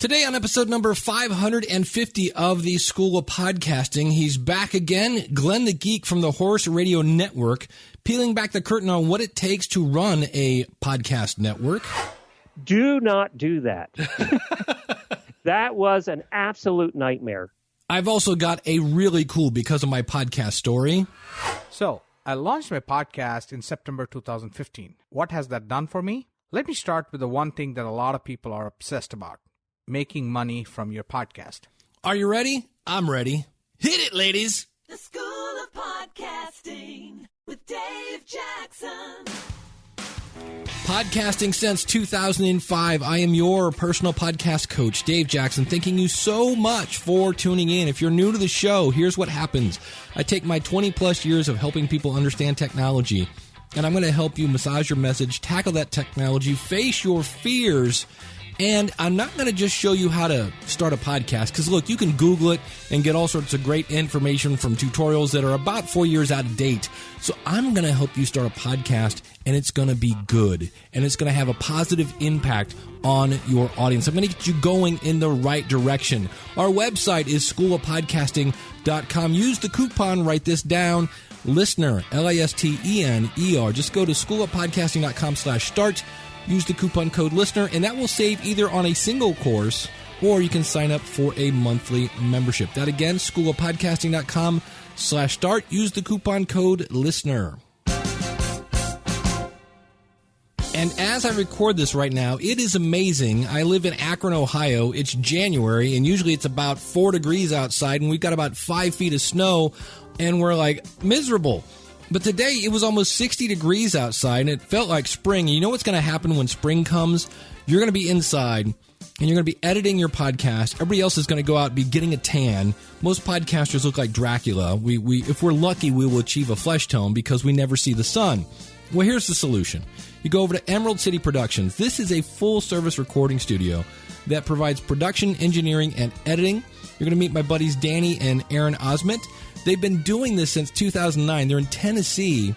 Today on episode number 550 of the School of Podcasting, he's back again, Glenn the Geek from the Horse Radio Network, peeling back the curtain on what it takes to run a podcast network. Do not do that. That was an absolute nightmare. I've also got a really cool because of my podcast story. So, I launched my podcast in September 2015. What has that done for me? Let me start with the one thing that a lot of people are obsessed about. Making money from your podcast. Are you ready? I'm ready. Hit it, ladies! The School of Podcasting with Dave Jackson. Podcasting since 2005. I am your personal podcast coach, Dave Jackson, thanking you so much for tuning in. If you're new to the show, here's what happens. I take my 20-plus years of helping people understand technology, and I'm going to help you massage your message, tackle that technology, face your fears. And I'm not going to just show you how to start a podcast, because look, you can Google it and get all sorts of great information from tutorials that are about 4 years out of date. So I'm going to help you start a podcast, and it's going to be good, and it's going to have a positive impact on your audience. I'm going to get you going in the right direction. Our website is schoolofpodcasting.com. Use the coupon, write this down, LISTENER, LISTENER. Just go to schoolofpodcasting.com/start. Use the coupon code LISTENER, and that will save either on a single course or you can sign up for a monthly membership. That again, schoolofpodcasting.com/start. Use the coupon code LISTENER. And as I record this right now, it is amazing. I live in Akron, Ohio. It's January, and usually it's about 4 degrees outside, and we've got about 5 feet of snow, and we're like miserable. But today, it was almost 60 degrees outside, and it felt like spring. You know what's going to happen when spring comes? You're going to be inside, and you're going to be editing your podcast. Everybody else is going to go out and be getting a tan. Most podcasters look like Dracula. If we're lucky, we will achieve a flesh tone because we never see the sun. Well, here's the solution. You go over to Emerald City Productions. This is a full-service recording studio that provides production, engineering, and editing. You're going to meet my buddies Danny and Aaron Osment. They've been doing this since 2009. They're in Tennessee.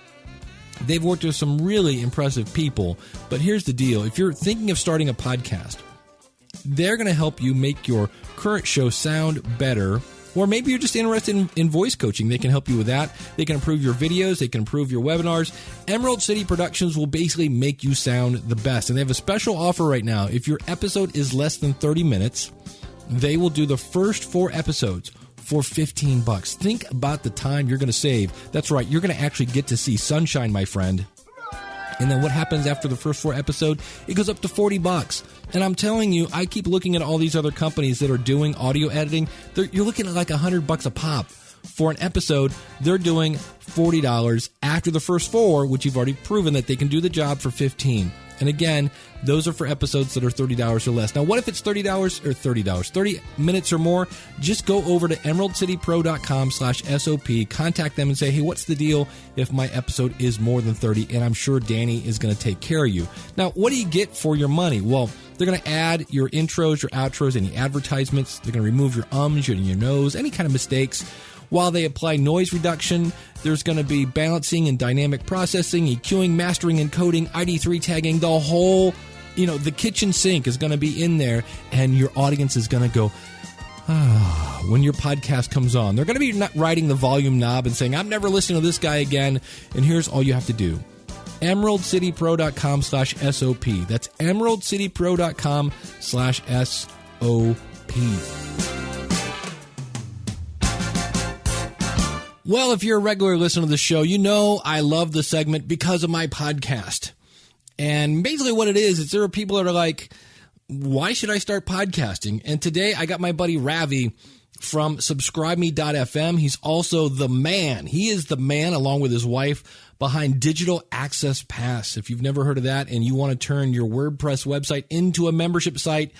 They've worked with some really impressive people. But here's the deal. If you're thinking of starting a podcast, they're going to help you make your current show sound better. Or maybe you're just interested in voice coaching. They can help you with that. They can improve your videos. They can improve your webinars. Emerald City Productions will basically make you sound the best. And they have a special offer right now. If your episode is less than 30 minutes, they will do the first 4 episodes for $15. Think about the time you're going to save. That's right. You're going to actually get to see sunshine, my friend. And then what happens after the first 4 episodes? It goes up to $40. And I'm telling you, I keep looking at all these other companies that are doing audio editing. You're looking at like $100 a pop for an episode. They're doing $40 after the first 4, which you've already proven that they can do the job for $15. And again, those are for episodes that are $30 or less. Now, what if it's $30 or $30? 30 minutes or more? Just go over to emeraldcitypro.com/SOP, contact them and say, hey, what's the deal if my episode is more than 30? And I'm sure Danny is going to take care of you. Now, what do you get for your money? Well, they're going to add your intros, your outros, any advertisements. They're going to remove your ums, your nose, any kind of mistakes. While they apply noise reduction, there's going to be balancing and dynamic processing, EQing, mastering and coding, ID3 tagging, the whole, the kitchen sink is going to be in there, and your audience is going to go, when your podcast comes on. They're going to be riding the volume knob and saying, I'm never listening to this guy again, and here's all you have to do. emeraldcitypro.com/SOP. That's emeraldcitypro.com/SOP. Well, if you're a regular listener to the show, you know I love the segment because of my podcast. And basically what it is there are people that are like, why should I start podcasting? And today I got my buddy Ravi from subscribeme.fm. He's also the man. He is the man, along with his wife, behind Digital Access Pass. If you've never heard of that and you want to turn your WordPress website into a membership site,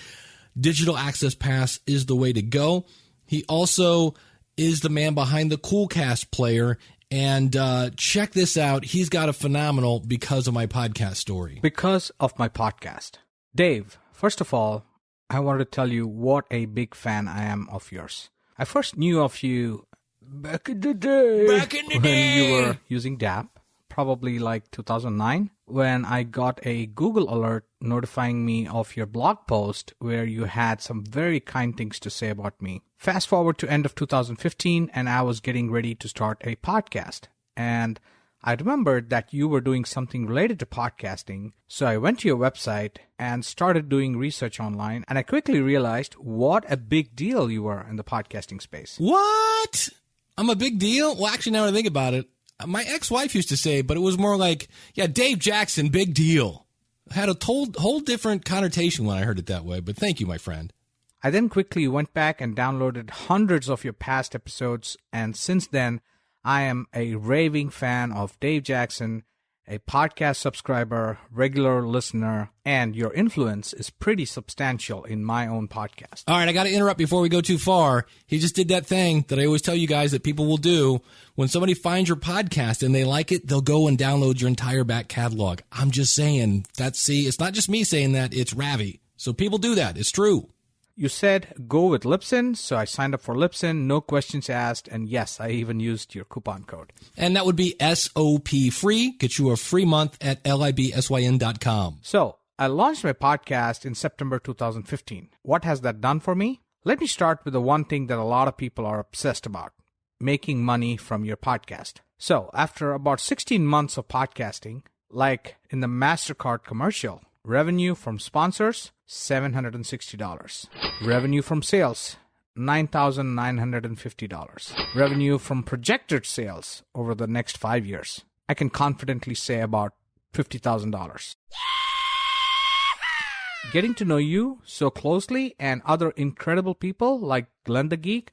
Digital Access Pass is the way to go. He also is the man behind the Coolcast player. And check this out. He's got a phenomenal because of my podcast story. Because of my podcast. Dave, first of all, I wanted to tell you what a big fan I am of yours. I first knew of you back in the day. When you were using DAP, probably like 2009. when I got a Google alert notifying me of your blog post where you had some very kind things to say about me. Fast forward to end of 2015, and I was getting ready to start a podcast. And I remembered that you were doing something related to podcasting, so I went to your website and started doing research online, and I quickly realized what a big deal you were in the podcasting space. What? I'm a big deal? Well, actually, now that I think about it, my ex-wife used to say, but it was more like, yeah, Dave Jackson, big deal. Had a whole different connotation when I heard it that way, but thank you, my friend. I then quickly went back and downloaded hundreds of your past episodes, and since then, I am a raving fan of Dave Jackson, a podcast subscriber, regular listener, and your influence is pretty substantial in my own podcast. All right, I got to interrupt before we go too far. He just did that thing that I always tell you guys that people will do. When somebody finds your podcast and they like it, they'll go and download your entire back catalog. I'm just saying, it's not just me saying that, it's Ravi. So people do that. It's true. You said go with Libsyn, so I signed up for Libsyn, no questions asked, and yes, I even used your coupon code. And that would be SOP free. Get you a free month at libsyn.com. So, I launched my podcast in September 2015. What has that done for me? Let me start with the one thing that a lot of people are obsessed about, making money from your podcast. So, after about 16 months of podcasting, like in the MasterCard commercial, revenue from sponsors, $760. Revenue from sales, $9,950. Revenue from projected sales over the next 5 years, I can confidently say about $50,000. Getting to know you so closely and other incredible people like Glenn the Geek,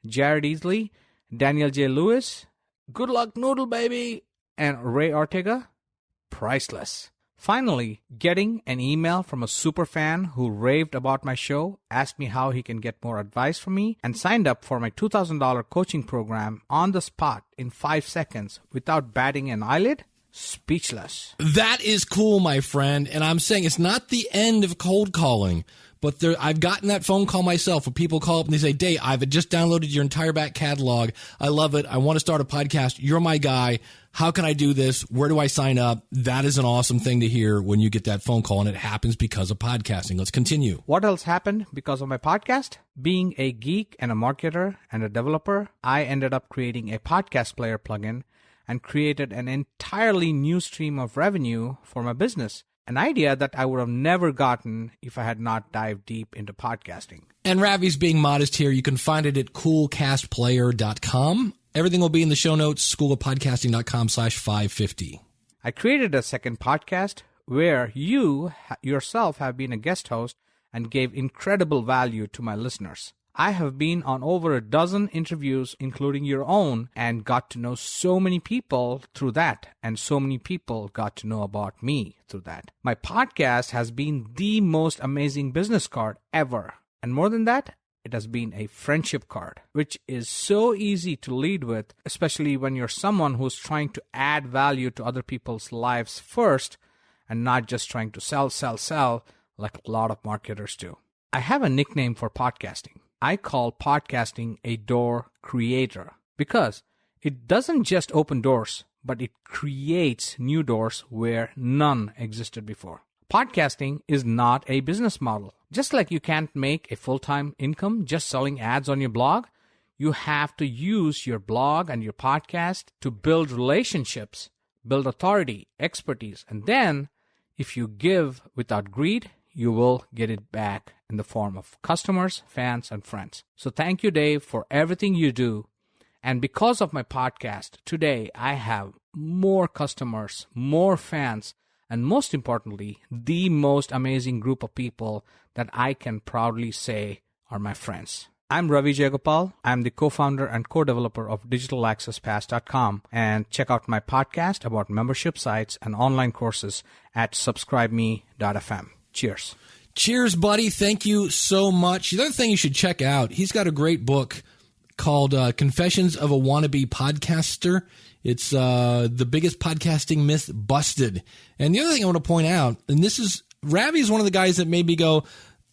Jared Easley, Daniel J. Lewis, Good Luck Noodle Baby, and Ray Ortega, priceless. Finally, getting an email from a super fan who raved about my show, asked me how he can get more advice from me, and signed up for my $2,000 coaching program on the spot in 5 seconds without batting an eyelid. Speechless. That is cool, my friend. And I'm saying it's not the end of cold calling, but I've gotten that phone call myself where people call up and they say, Dave, I've just downloaded your entire back catalog. I love it. I want to start a podcast. You're my guy. How can I do this? Where do I sign up? That is an awesome thing to hear when you get that phone call, and it happens because of podcasting. Let's continue. What else happened because of my podcast? Being a geek and a marketer and a developer, I ended up creating a podcast player plugin and created an entirely new stream of revenue for my business. An idea that I would have never gotten if I had not dived deep into podcasting. And Ravi's being modest here. You can find it at coolcastplayer.com. Everything will be in the show notes, schoolofpodcasting.com/550. I created a second podcast where you yourself have been a guest host and gave incredible value to my listeners. I have been on over a dozen interviews, including your own, and got to know so many people through that, and so many people got to know about me through that. My podcast has been the most amazing business card ever. And more than that, it has been a friendship card, which is so easy to lead with, especially when you're someone who's trying to add value to other people's lives first and not just trying to sell like a lot of marketers do. I have a nickname for podcasting. I call podcasting a door creator because it doesn't just open doors, but it creates new doors where none existed before. Podcasting is not a business model. Just like you can't make a full-time income just selling ads on your blog, you have to use your blog and your podcast to build relationships, build authority, expertise, and then if you give without greed, you will get it back in the form of customers, fans, and friends. So thank you, Dave, for everything you do. And because of my podcast, today I have more customers, more fans, and most importantly, the most amazing group of people that I can proudly say are my friends. I'm Ravi Jayagopal. I'm the co-founder and co-developer of DigitalAccessPass.com, and check out my podcast about membership sites and online courses at subscribeme.fm. Cheers. Cheers, buddy. Thank you so much. The other thing you should check out, he's got a great book called Confessions of a Wannabe Podcaster. It's the biggest podcasting myth busted. And the other thing I want to point out, and this is, Ravi is one of the guys that made me go,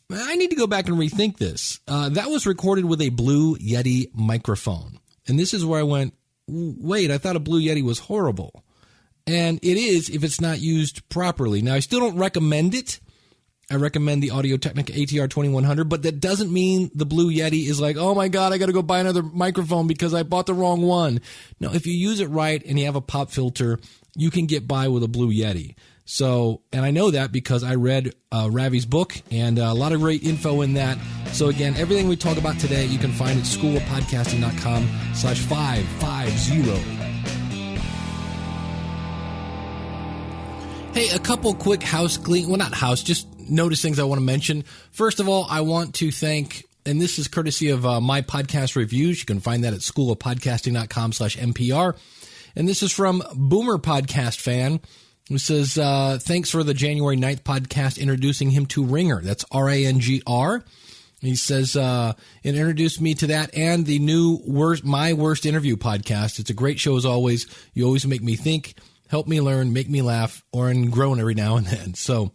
I need to go back and rethink this. That was recorded with a Blue Yeti microphone. And this is where I went, wait, I thought a Blue Yeti was horrible. And it is if it's not used properly. Now, I still don't recommend it. I recommend the Audio-Technica ATR 2100, but that doesn't mean the Blue Yeti is like, oh my God, I got to go buy another microphone because I bought the wrong one. No, if you use it right and you have a pop filter, you can get by with a Blue Yeti. So, and I know that because I read Ravi's book and a lot of great info in that. So again, everything we talk about today, you can find at schoolofpodcasting.com/550. Hey, a couple quick just notice things I want to mention. First of all, I want to thank, and this is courtesy of my podcast reviews. You can find that at schoolofpodcasting.com/NPR. And this is from Boomer Podcast Fan, who says, thanks for the January 9th podcast introducing him to Ringer. That's RANGR. He says, it introduced me to that and the new My Worst Interview podcast. It's a great show as always. You always make me think, help me learn, make me laugh, or groan every now and then. So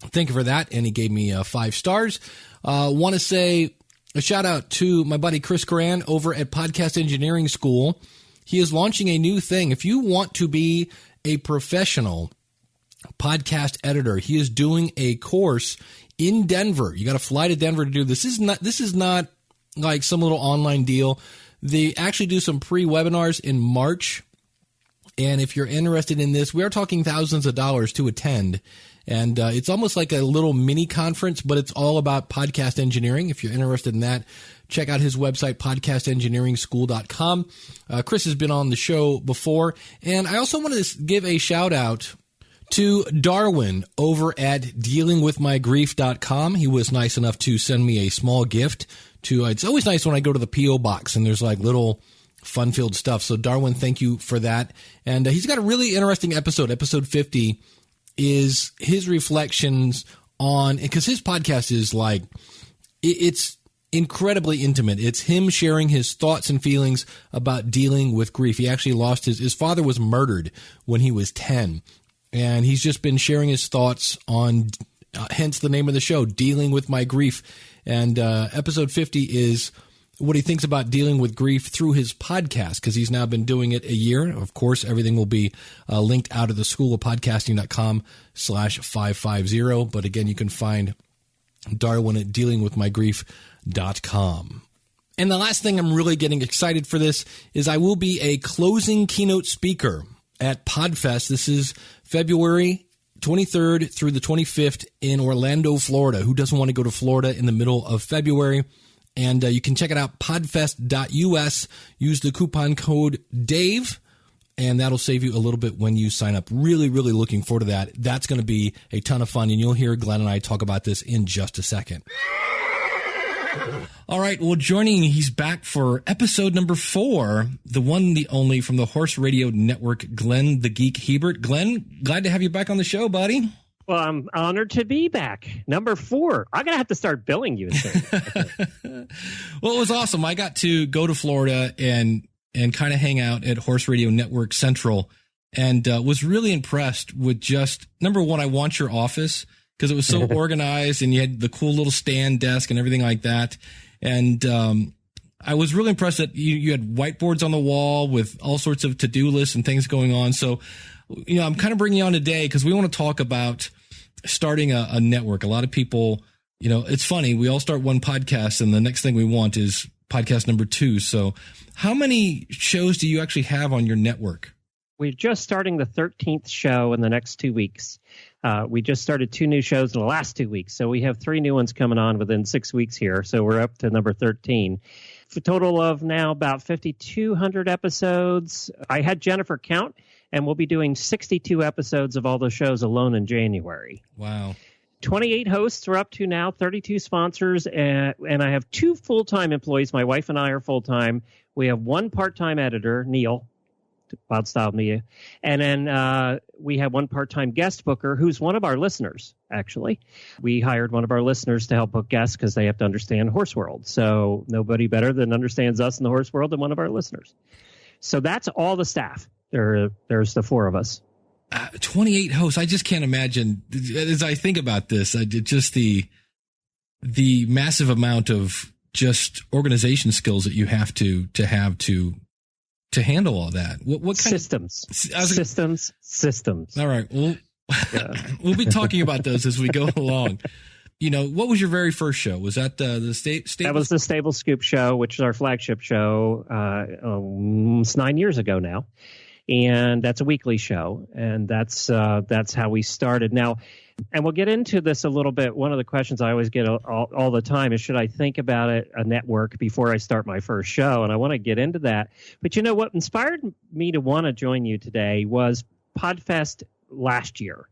thank you for that. And he gave me 5 stars. Want to say a shout out to my buddy Chris Coran over at Podcast Engineering School. He is launching a new thing. If you want to be a professional podcast editor, he is doing a course in Denver. You got to fly to Denver to do this. This is not like some little online deal. They actually do some pre-webinars in March. And if you're interested in this, we are talking thousands of dollars to attend. And it's almost like a little mini conference, but it's all about podcast engineering. If you're interested in that, check out his website, podcastengineeringschool.com. Chris has been on the show before. And I also want to give a shout out to Darwin over at dealingwithmygrief.com. He was nice enough to send me a small gift. It's always nice when I go to the P.O. box and there's like little fun-filled stuff. So Darwin, thank you for that. And he's got a really interesting episode. Episode 50 is his reflections on, because his podcast is like, it's incredibly intimate. It's him sharing his thoughts and feelings about dealing with grief. He actually lost his father was murdered when he was 10. And he's just been sharing his thoughts on, hence the name of the show, Dealing with My Grief. And episode 50 is what he thinks about dealing with grief through his podcast, because he's now been doing it a year. Of course, everything will be linked out of the schoolofpodcasting.com/550. But again, you can find Darwin at dealingwithmygrief.com. And the last thing I'm really getting excited for this is I will be a closing keynote speaker at PodFest. This is February 23rd through the 25th in Orlando, Florida. Who doesn't want to go to Florida in the middle of February? And you can check it out, podfest.us. Use the coupon code DAVE, and that'll save you a little bit when you sign up. Really, really looking forward to that. That's going to be a ton of fun, and you'll hear Glenn and I talk about this in just a second. All right, well, joining, he's back for episode number 4, the one, the only, from the Horse Radio Network, Glenn the Geek Hebert. Glenn, glad to have you back on the show, buddy. Well, I'm honored to be back. Number 4. I'm going to have to start billing you soon. Well, it was awesome. I got to go to Florida and kind of hang out at Horse Radio Network Central, and was really impressed with just, number one, I want your office because it was so organized and you had the cool little stand desk and everything like that. And I was really impressed that you had whiteboards on the wall with all sorts of to-do lists and things going on. So, you know, I'm kind of bringing you on today because we want to talk about starting a network. A lot of people, you know, it's funny. We all start one podcast and the next thing we want is podcast number 2. So how many shows do you actually have on your network? We're just starting the 13th show in the next 2 weeks. We just started 2 new shows in the last 2 weeks. So we have 3 new ones coming on within 6 weeks here. So we're up to number 13. For a total of now about 5,200 episodes. I had Jennifer count, and we'll be doing 62 episodes of all those shows alone in January. Wow. 28 hosts we're up to now, 32 sponsors, and I have 2 full-time employees. My wife and I are full-time. We have 1 part-time editor, Neil, Wild Style Media, and then we have 1 part-time guest booker who's one of our listeners, actually. We hired one of our listeners to help book guests because they have to understand horse world. So nobody better than understands us in the horse world than one of our listeners. So that's all the staff. There's the 4 of us. 28 hosts. I just can't imagine, as I think about this, just the massive amount of just organization skills that you have to to handle all that? What kind systems? All right. Well, we'll be talking about those as we go along. What was your very first show? Was that the Stable? That was the Stable Scoop show, which is our flagship show. It's 9 years ago now, and that's a weekly show, and that's how we started. Now, and we'll get into this a little bit. One of the questions I always get all the time is, should I think about a network before I start my first show? And I want to get into that. But what inspired me to want to join you today was Podfest last year.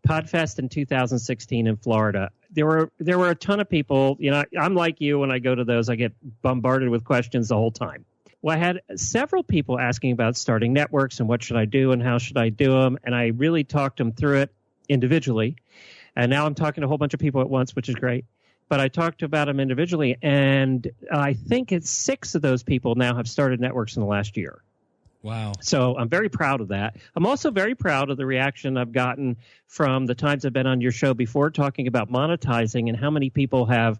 Podfest in 2016 in Florida. There were a ton of people. I'm like you. When I go to those, I get bombarded with questions the whole time. Well, I had several people asking about starting networks and what should I do and how should I do them. And I really talked them through it individually. And now I'm talking to a whole bunch of people at once, which is great. But I talked about them individually. And I think it's 6 of those people now have started networks in the last year. Wow. So I'm very proud of that. I'm also very proud of the reaction I've gotten from the times I've been on your show before talking about monetizing and how many people have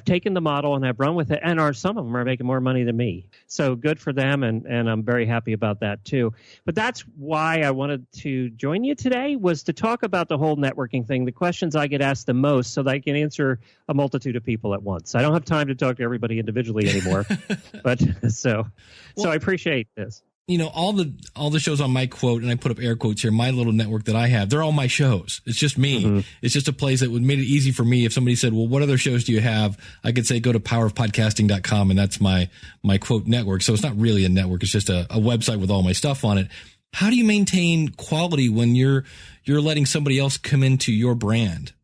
taken the model and have run with it, and some of them are making more money than me. So good for them, and I'm very happy about that too. But that's why I wanted to join you today, was to talk about the whole networking thing, the questions I get asked the most, so that I can answer a multitude of people at once. I don't have time to talk to everybody individually anymore. But so I appreciate this. All the shows on my quote, and I put up air quotes here, my little network that I have, they're all my shows. It's just me. Mm-hmm. It's just a place that would made it easy for me. If somebody said, well, what other shows do you have? I could say, go to powerofpodcasting.com, and that's my quote network. So it's not really a network. It's just a website with all my stuff on it. How do you maintain quality when you're letting somebody else come into your brand?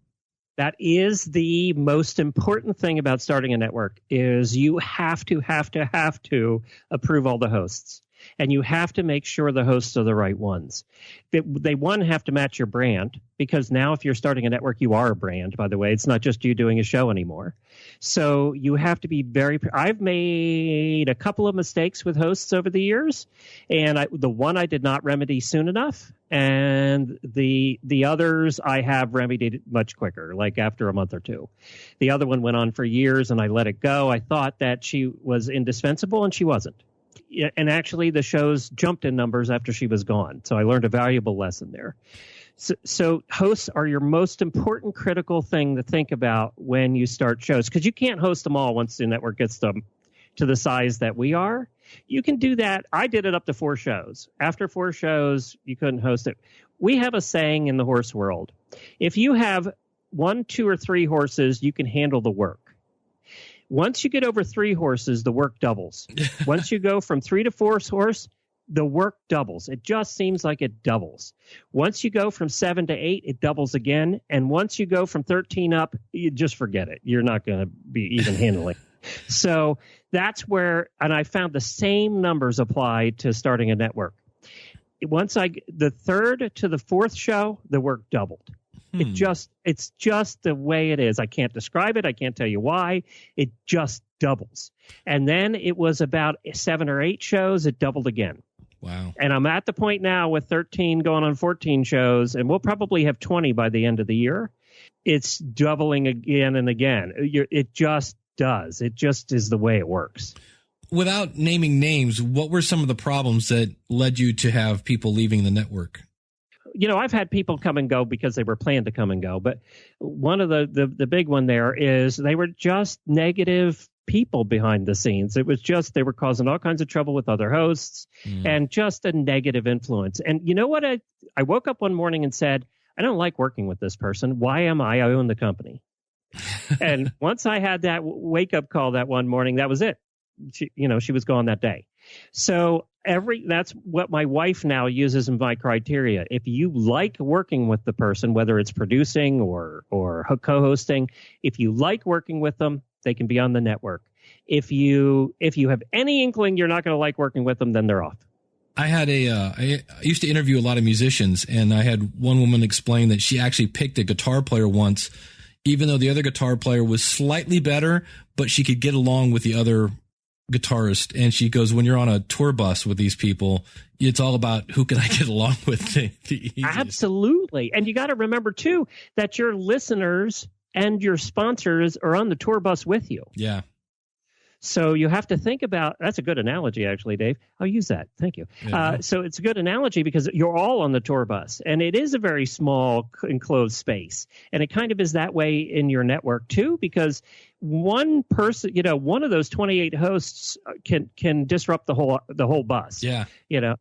That is the most important thing about starting a network, is you have to approve all the hosts. And you have to make sure the hosts are the right ones. They have to match your brand, because now if you're starting a network, you are a brand, by the way. It's not just you doing a show anymore. So you have to be I've made a couple of mistakes with hosts over the years, and the one I did not remedy soon enough, and the others I have remedied much quicker, like after a month or two. The other one went on for years, and I let it go. I thought that she was indispensable, and she wasn't. And actually, the shows jumped in numbers after she was gone. So I learned a valuable lesson there. So hosts are your most important critical thing to think about when you start shows, because you can't host them all once the network gets them to the size that we are. You can do that. I did it up to 4 shows. After 4 shows, you couldn't host it. We have a saying in the horse world. If you have 1, 2, or 3 horses, you can handle the work. Once you get over 3 horses, the work doubles. Once you go from 3 to 4 horse, the work doubles. It just seems like it doubles. Once you go from 7 to 8, it doubles again. And once you go from 13 up, you just forget it. You're not going to be even handling. So that's where, and I found the same numbers apply to starting a network. The 3rd to the 4th show, the work doubled. It's just the way it is. I can't describe it. I can't tell you why. It just doubles. And then it was about 7 or 8 shows. It doubled again. Wow. And I'm at the point now with 13 going on 14 shows, and we'll probably have 20 by the end of the year. It's doubling again and again. It just does. It just is the way it works. Without naming names, what were some of the problems that led you to have people leaving the network? I've had people come and go because they were planned to come and go. But one of the big one there is they were just negative people behind the scenes. It was just they were causing all kinds of trouble with other hosts and just a negative influence. And you know what? I woke up one morning and said, I don't like working with this person. Why am I? I own the company. And once I had that wake up call that one morning, that was it. She was gone that day. So that's what my wife now uses in my criteria. If you like working with the person, whether it's producing or co-hosting, if you like working with them, they can be on the network. If you have any inkling you're not going to like working with them, then they're off. I used to interview a lot of musicians, and I had one woman explain that she actually picked a guitar player once, even though the other guitar player was slightly better, but she could get along with the other guitarist. And she goes, when you're on a tour bus with these people, it's all about who can I get along with the easiest. Absolutely. And you got to remember too that your listeners and your sponsors are on the tour bus with you. Yeah. So you have to think about, that's a good analogy, actually, Dave. I'll use that. Thank you. Yeah. So it's a good analogy because you're all on the tour bus, and it is a very small enclosed space. And it kind of is that way in your network, too, because one person, one of those 28 hosts can disrupt the whole bus. Yeah.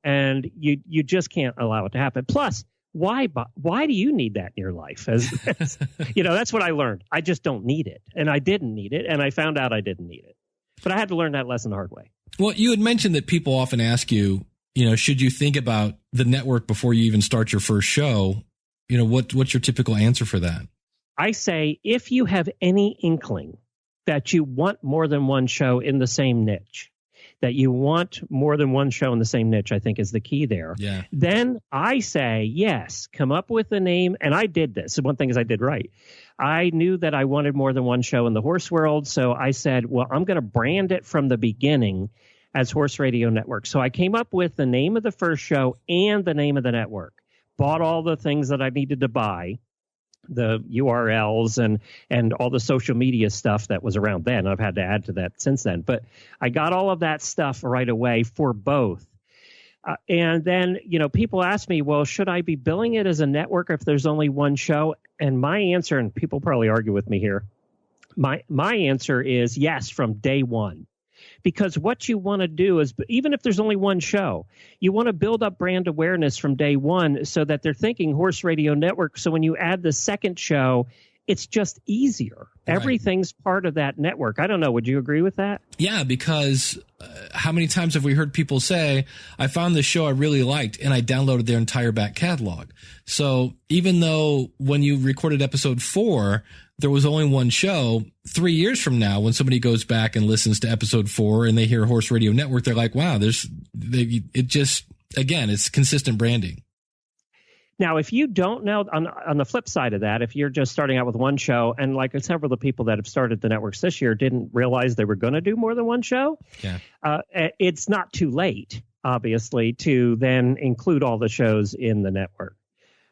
And you just can't allow it to happen. Plus, why do you need that in your life? As that's what I learned. I just don't need it. And I didn't need it. And I found out I didn't need it. But I had to learn that lesson the hard way. Well, you had mentioned that people often ask you, should you think about the network before you even start your first show? What's your typical answer for that? I say, if you have any inkling that you want more than one show in the same niche, I think is the key there. Yeah. Then I say, yes, come up with a name. And I did this. One thing is I did right. I knew that I wanted more than one show in the horse world. So I said, well, I'm going to brand it from the beginning as Horse Radio Network. So I came up with the name of the first show and the name of the network, bought all the things that I needed to buy, the URLs and all the social media stuff that was around then. I've had to add to that since then. But I got all of that stuff right away for both. And then, people ask me, well, should I be billing it as a network if there's only one show? And my answer, and people probably argue with me here, my answer is yes from day one. Because what you want to do is, even if there's only one show, you want to build up brand awareness from day one so that they're thinking Horse Radio Network. So when you add the second show, it's just easier. Right. Everything's part of that network. I don't know. Would you agree with that? Yeah, because how many times have we heard people say, I found this show I really liked and I downloaded their entire back catalog. So even though when you recorded episode 4, there was only one show, 3 years from now, when somebody goes back and listens to episode 4 and they hear Horse Radio Network, they're like, wow, it's consistent branding. Now, if you don't know, on the flip side of that, if you're just starting out with one show, and like several of the people that have started the networks this year didn't realize they were going to do more than one show, it's not too late, obviously, to then include all the shows in the network.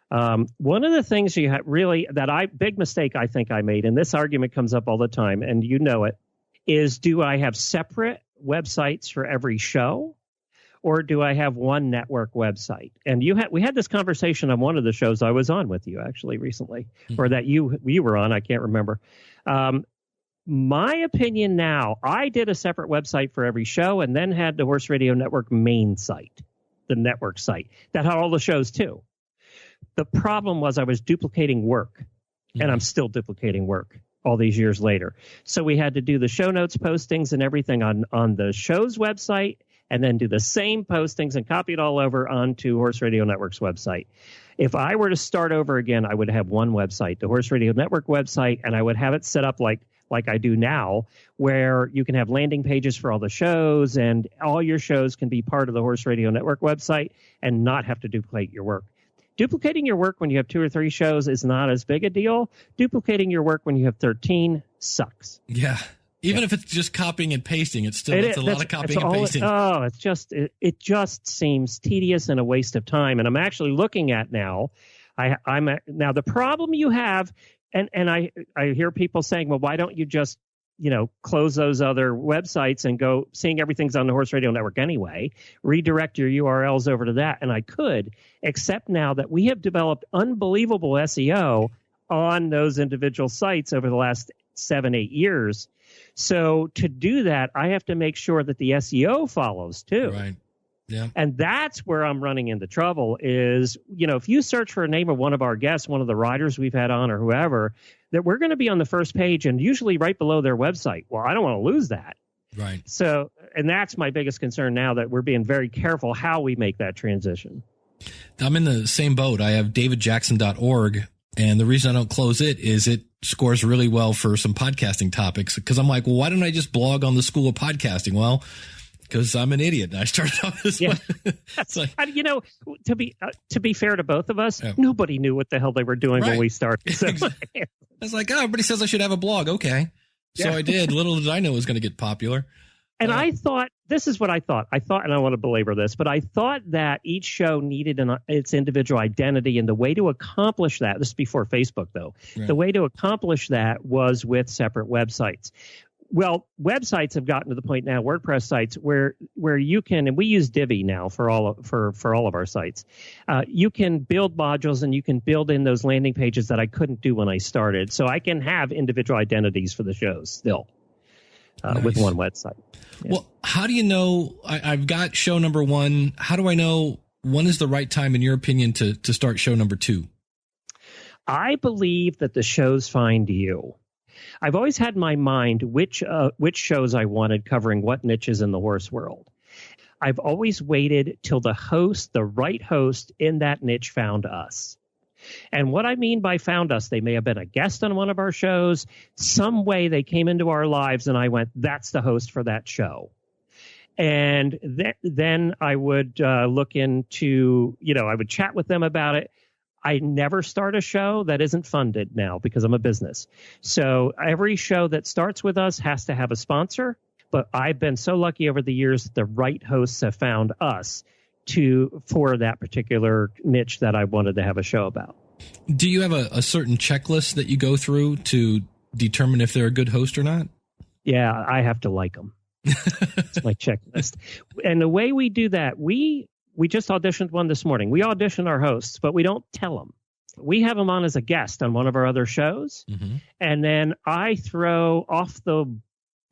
One of the things big mistake I think I made, and this argument comes up all the time, and you know it, is do I have separate websites for every show? Or do I have one network website? And we had this conversation on one of the shows I was on with you actually recently, or that you were on. I can't remember. My opinion now, I did a separate website for every show and then had the Horse Radio Network main site, the network site that had all the shows too. The problem was I was duplicating work, and I'm still duplicating work all these years later. So we had to do the show notes postings and everything on the show's website, and then do the same postings and copy it all over onto Horse Radio Network's website. If I were to start over again, I would have one website, the Horse Radio Network website, and I would have it set up like I do now, where you can have landing pages for all the shows, and all your shows can be part of the Horse Radio Network website and not have to duplicate your work. Duplicating your work when you have 2 or 3 shows is not as big a deal. Duplicating your work when you have 13 sucks. Yeah. Even if it's just copying and pasting, it's a lot of copying and pasting. It just seems tedious and a waste of time. And I'm actually looking at now. Now the problem you have, and I hear people saying, well, why don't you just close those other websites and go seeing everything's on the Horse Radio Network anyway, redirect your URLs over to that. And I could, except now that we have developed unbelievable SEO on those individual sites over the last 7-8 years. So to do that, I have to make sure that the SEO follows too. Right. Yeah. And that's where I'm running into trouble is, if you search for a name of one of our guests, one of the riders we've had on or whoever, that we're going to be on the first page and usually right below their website. Well, I don't want to lose that. Right. So, and that's my biggest concern now, that we're being very careful how we make that transition. I'm in the same boat. I have davidjackson.org. And the reason I don't close it is it scores really well for some podcasting topics, because I'm like, well, why don't I just blog on the School of Podcasting? Well, because I'm an idiot and I started off this way. It's like, to be fair to both of us, nobody knew what the hell they were doing when we started. So. I was like, everybody says I should have a blog. Okay. So I did. Little did I know it was going to get popular. And I thought, this is what I thought, and I want to belabor this, but I thought that each show needed its individual identity, and the way to accomplish that, this is before Facebook though, the way to accomplish that was with separate websites. Well, websites have gotten to the point now, WordPress sites, where you can, and we use Divi now for all of our sites. You can build modules and you can build in those landing pages that I couldn't do when I started. So I can have individual identities for the shows still with one website. Yeah. Well, how do you know? I've got show number 1. How do I know when is the right time, in your opinion, to start show number 2? I believe that the shows find you. I've always had in my mind which shows I wanted covering what niches in the horse world. I've always waited till the right host in that niche found us. And what I mean by found us, they may have been a guest on one of our shows. Some way they came into our lives and I went, that's the host for that show. And then I would look into, I would chat with them about it. I never start a show that isn't funded now because I'm a business. So every show that starts with us has to have a sponsor. But I've been so lucky over the years that the right hosts have found us for that particular niche that I wanted to have a show about. Do you have a certain checklist that you go through to determine if they're a good host or not? Yeah, I have to like them. It's my checklist. And the way we do that, we just auditioned one this morning. We audition our hosts, but we don't tell them. We have them on as a guest on one of our other shows. Mm-hmm. And then I throw off the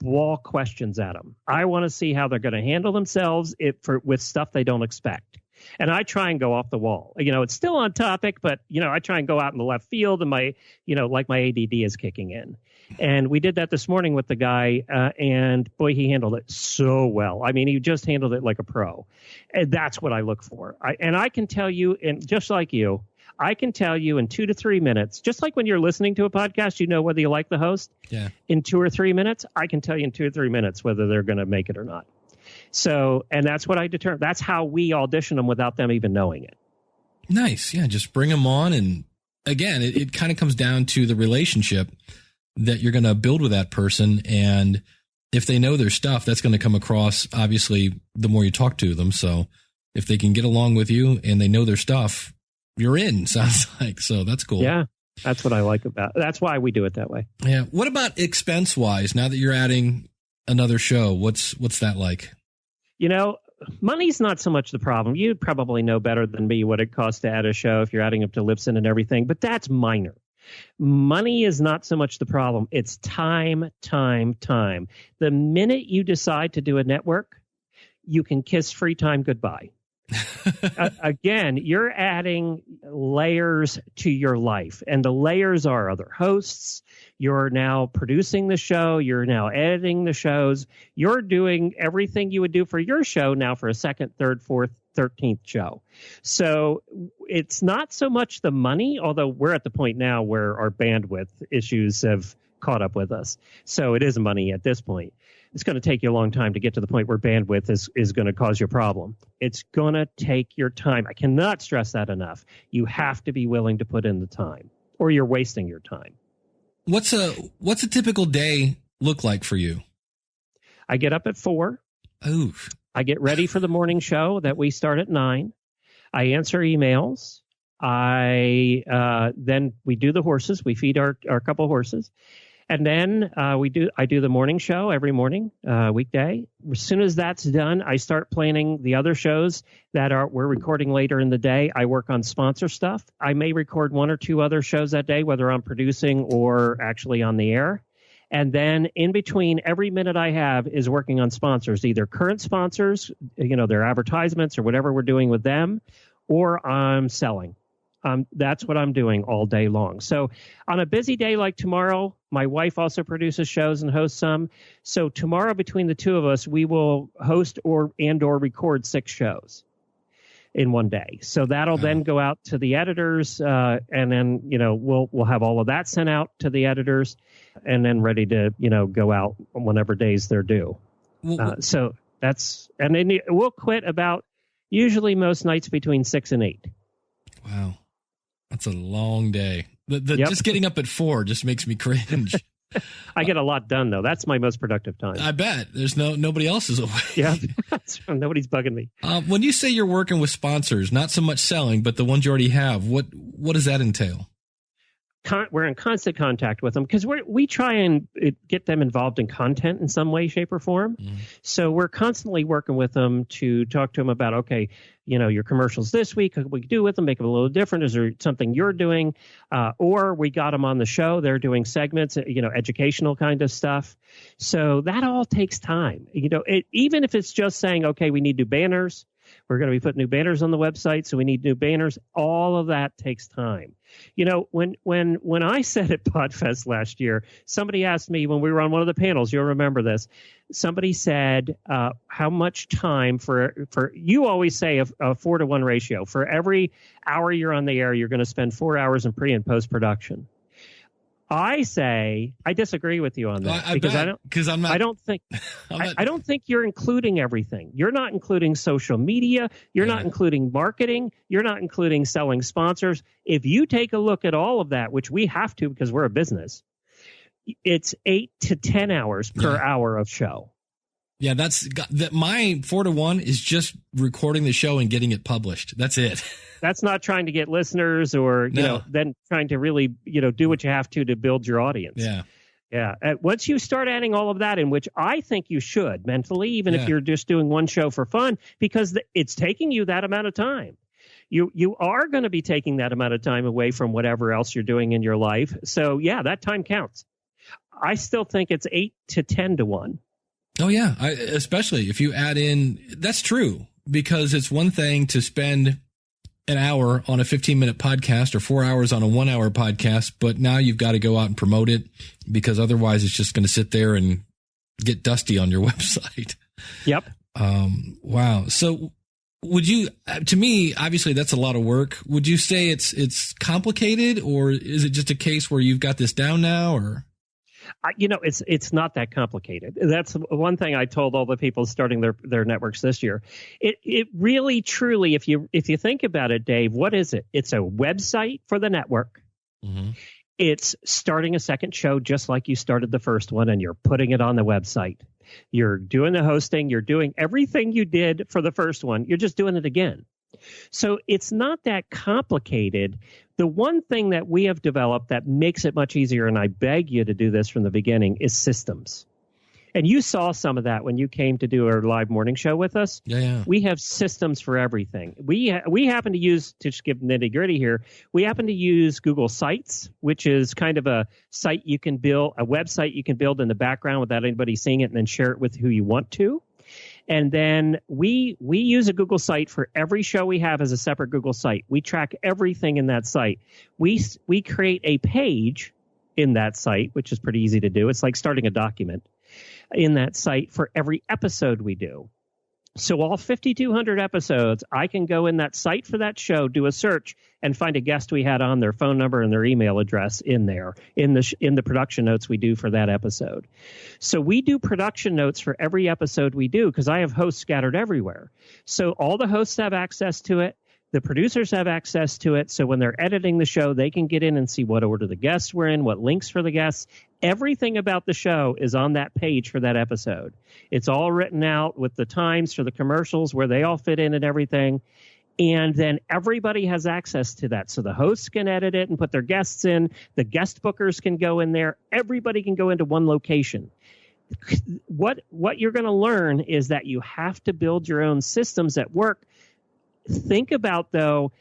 wall questions at them. I want to see how they're going to handle themselves with stuff they don't expect. And I try and go off the wall. It's still on topic, but, I try and go out in the left field and my ADD is kicking in. And we did that this morning with the guy, and boy, he handled it so well. I mean, he just handled it like a pro. And that's what I look for. I can tell you, and just like you, I can tell you in 2 to 3 minutes, just like when you're listening to a podcast, whether you like the host. Yeah. In 2 or 3 minutes, I can tell you in 2 or 3 minutes whether they're going to make it or not. So, and that's what I determine. That's how we audition them without them even knowing it. Nice. Yeah. Just bring them on. And again, it kind of comes down to the relationship that you're going to build with that person. And if they know their stuff, that's going to come across, obviously, the more you talk to them. So if they can get along with you and they know their stuff, you're in, sounds like. So that's cool. Yeah. That's what I like about it. That's why we do it that way. Yeah. What about expense wise? Now that you're adding another show, what's that like? Money's not so much the problem. You probably know better than me what it costs to add a show if you're adding up to Libsyn and everything, but that's minor. Money is not so much the problem. It's time. The minute you decide to do a network, you can kiss free time goodbye. Again, you're adding layers to your life, and the layers are other hosts. You're now producing the show. You're now editing the shows. You're doing everything you would do for your show now for a second, third, fourth, 13th show. So it's not so much the money, although we're at the point now where our bandwidth issues have caught up with us. So it is money at this point. It's going to take you a long time to get to the point where bandwidth is going to cause you a problem. It's going to take your time. I cannot stress that enough. You have to be willing to put in the time, or you're wasting your time. What's a typical day look like for you? I get up at 4. Oof. I get ready for the morning show that we start at 9. I answer emails. Then we do the horses. We feed our couple horses. And then I do the morning show every morning, weekday. As soon as that's done, I start planning the other shows that we're recording later in the day. I work on sponsor stuff. I may record 1 or 2 other shows that day, whether I'm producing or actually on the air. And then in between, every minute I have is working on sponsors, either current sponsors, their advertisements or whatever we're doing with them, or I'm selling. That's what I'm doing all day long. So on a busy day like tomorrow, my wife also produces shows and hosts some. So tomorrow, between the two of us, we will host or record 6 shows in one day. So that'll then go out to the editors, and then we'll have all of that sent out to the editors, and then ready to go out on whatever days they're due. So that's, and then we'll quit about usually most nights between 6 and 8. Wow. That's a long day. Just getting up at 4 just makes me cringe. I get a lot done, though. That's my most productive time. I bet. There's nobody else is awake. Yeah, nobody's bugging me. When you say you're working with sponsors, not so much selling, but the ones you already have, what does that entail? we're in constant contact with them because we try and get them involved in content in some way, shape, or form. So we're constantly working with them to talk to them about, okay, your commercials this week, what we do with them, make them a little different. Is there something you're doing? Or we got them on the show. They're doing segments, educational kind of stuff. So that all takes time. Even if it's just saying, okay, we need new banners. We're going to be putting new banners on the website, so we need new banners. All of that takes time. When I said at PodFest last year, somebody asked me when we were on one of the panels, you'll remember this, somebody said, how much time for you always say a 4-to-1 ratio. For every hour you're on the air, you're going to spend 4 hours in pre and post production. I say I disagree with you on that I don't think you're including everything. You're not including social media. You're not including marketing. You're not including selling sponsors. If you take a look at all of that, which we have to because we're a business, it's 8 to 10 hours per hour of show. Yeah, my 4-to-1 is just recording the show and getting it published. That's it. That's not trying to get listeners or, then trying to really, do what you have to build your audience. Yeah. Yeah. Once you start adding all of that in, which I think you should mentally, even if you're just doing one show for fun, because it's taking you that amount of time. You are going to be taking that amount of time away from whatever else you're doing in your life. So, yeah, that time counts. I still think it's 8 to 10 to 1. Oh, yeah. Especially if you add in, that's true, because it's one thing to spend an hour on a 15-minute podcast or 4 hours on a 1-hour podcast, but now you've got to go out and promote it because otherwise it's just going to sit there and get dusty on your website. Yep. Wow. So to me, obviously that's a lot of work. Would you say it's complicated, or is it just a case where you've got this down now, or? It's not that complicated. That's one thing I told all the people starting their networks this year. It really, truly, if you think about it, Dave, what is it? It's a website for the network. Mm-hmm. It's starting a second show just like you started the first one, and you're putting it on the website. You're doing the hosting. You're doing everything you did for the first one. You're just doing it again. So it's not that complicated. The one thing that we have developed that makes it much easier, and I beg you to do this from the beginning, is systems. And you saw some of that when you came to do our live morning show with us. Yeah. We have systems for everything. We happen to use, to just give nitty gritty here, we happen to use Google Sites, which is kind of a site you can build, a website you can build in the background without anybody seeing it, and then share it with who you want to. And then we use a Google site for every show we have as a separate Google site. We track everything in that site. We create a page in that site, which is pretty easy to do. It's like starting a document in that site for every episode we do. So all 5,200 episodes, I can go in that site for that show, do a search, and find a guest we had on, their phone number and their email address in there, in the production notes we do for that episode. So we do production notes for every episode we do because I have hosts scattered everywhere. So all the hosts have access to it. The producers have access to it, so when they're editing the show, they can get in and see what order the guests were in, what links for the guests. Everything about the show is on that page for that episode. It's all written out with the times for the commercials, where they all fit in and everything. And then everybody has access to that. So the hosts can edit it and put their guests in. The guest bookers can go in there. Everybody can go into one location. What you're going to learn is that you have to build your own systems at work. Think about, though,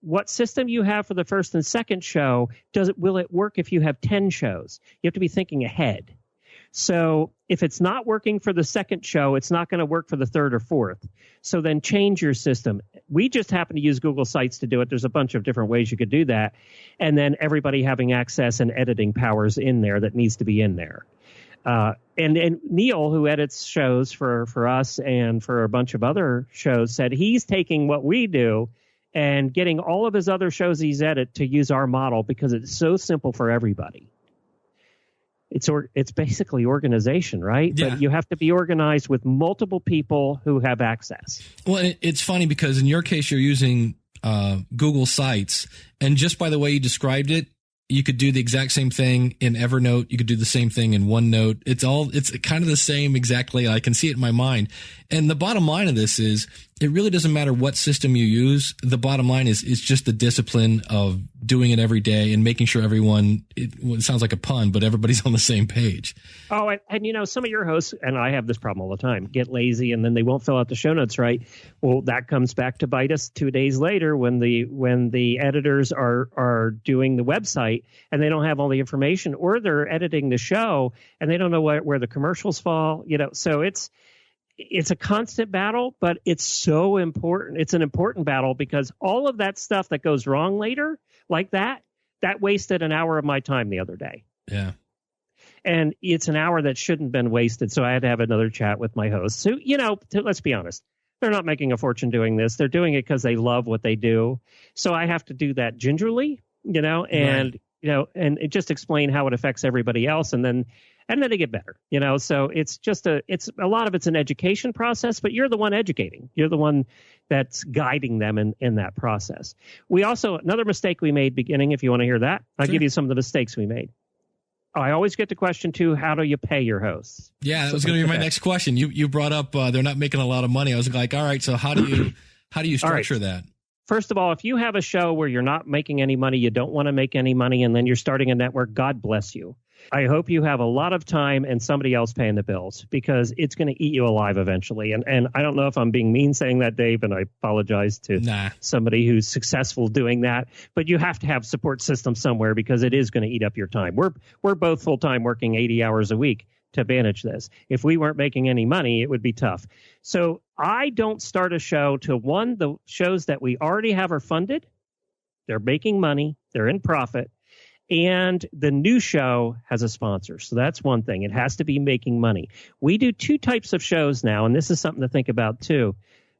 what system you have for the first and second show. Will it work if you have 10 shows? You have to be thinking ahead. So if it's not working for the second show, it's not going to work for the third or fourth. So then change your system. We just happen to use Google Sites to do it. There's a bunch of different ways you could do that. And then everybody having access and editing powers in there that needs to be in there. And Neil, who edits shows for us and for a bunch of other shows, said he's taking what we do and getting all of his other shows he's edited to use our model because it's so simple for everybody. It's basically organization, right? Yeah. But you have to be organized with multiple people who have access. Well, it's funny because in your case, you're using Google Sites, and just by the way you described it, you could do the exact same thing in Evernote. You could do the same thing in OneNote. It's kind of the same exactly. I can see it in my mind. And the bottom line of this is it really doesn't matter what system you use. The bottom line is just the discipline of doing it every day and making sure everyone, it sounds like a pun, but everybody's on the same page. Oh, and you know, some of your hosts, and I have this problem all the time, get lazy and then they won't fill out the show notes right. Well, that comes back to bite us 2 days later when the editors are doing the website and they don't have all the information, or they're editing the show and they don't know where the commercials fall. You know, so it's a constant battle, but it's so important. It's an important battle because all of that stuff that goes wrong later, like that wasted an hour of my time the other day. Yeah. And it's an hour that shouldn't have been wasted. So I had to have another chat with my host. So, you know, let's be honest. They're not making a fortune doing this. They're doing it because they love what they do. So I have to do that gingerly, you know, and, right. you know, and just explain how it affects everybody else. And then they get better, you know. So it's a lot of it's an education process, but you're the one educating. You're the one that's guiding them in that process. We also, another mistake we made beginning, if you want to hear that, I'll give you some of the mistakes we made. I always get the question too, how do you pay your hosts? Yeah, that was going to be my next question. You brought up they're not making a lot of money. I was like, all right, so how do you structure that? First of all, if you have a show where you're not making any money, you don't want to make any money, and then you're starting a network, God bless you. I hope you have a lot of time and somebody else paying the bills, because it's going to eat you alive eventually. And I don't know if I'm being mean saying that, Dave, and I apologize to somebody who's successful doing that. But you have to have support systems somewhere, because it is going to eat up your time. We're both full-time working 80 hours a week to manage this. If we weren't making any money, it would be tough. So I don't start a show till the shows that we already have are funded, they're making money, they're in profit, and the new show has a sponsor. So that's one thing. It has to be making money. We do two types of shows now, and this is something to think about too.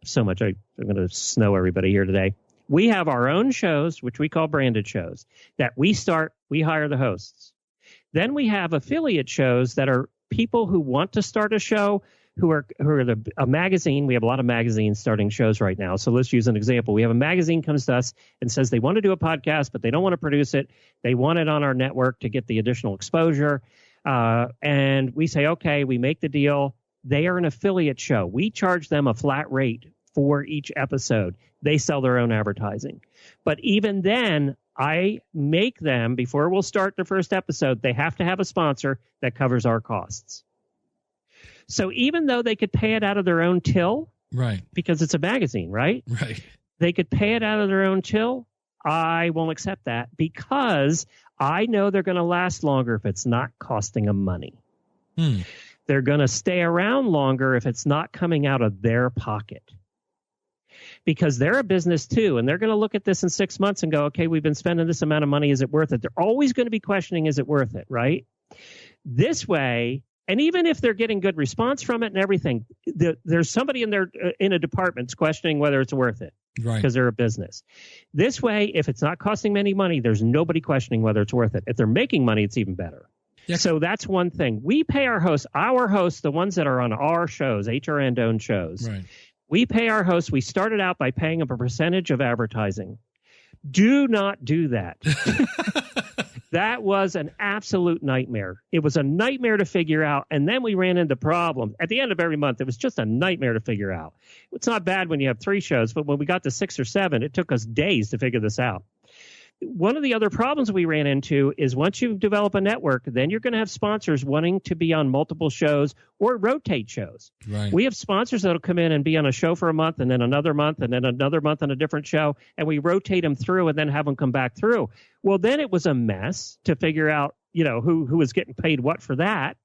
So much I'm going to snow everybody here today. We have our own shows, which we call branded shows, that we hire the hosts. Then we have affiliate shows that are people who want to start a show, who are a magazine. We have a lot of magazines starting shows right now. So let's use an example. We have a magazine comes to us and says they want to do a podcast, but they don't want to produce it. They want it on our network to get the additional exposure. And we say, okay, we make the deal. They are an affiliate show. We charge them a flat rate for each episode. They sell their own advertising. But even then, I make them, before we'll start the first episode, they have to have a sponsor that covers our costs. So even though they could pay it out of their own till, right? Because it's a magazine, right? Right. They could pay it out of their own till. I won't accept that, because I know they're going to last longer if it's not costing them money. They're going to stay around longer if it's not coming out of their pocket. Because they're a business too, and they're going to look at this in 6 months and go, okay, we've been spending this amount of money. Is it worth it? They're always going to be questioning, is it worth it, right? This way, and even if they're getting good response from it and everything, there's somebody in a department's questioning whether it's worth it, right? Because they're a business. This way, if it's not costing them any money, there's nobody questioning whether it's worth it. If they're making money, it's even better. Yes. So that's one thing. We pay our hosts, the ones that are on our shows, HRN-owned shows. Right. We pay our hosts. We started out by paying them a percentage of advertising. Do not do that. That was an absolute nightmare. It was a nightmare to figure out. And then we ran into problems. At the end of every month, it was just a nightmare to figure out. It's not bad when you have 3 shows, but when we got to 6 or 7, it took us days to figure this out. One of the other problems we ran into is once you develop a network, then you're going to have sponsors wanting to be on multiple shows or rotate shows. Right. We have sponsors that will come in and be on a show for a month and then another month and then another month on a different show, and we rotate them through and then have them come back through. Well, then it was a mess to figure out, who was getting paid what for that.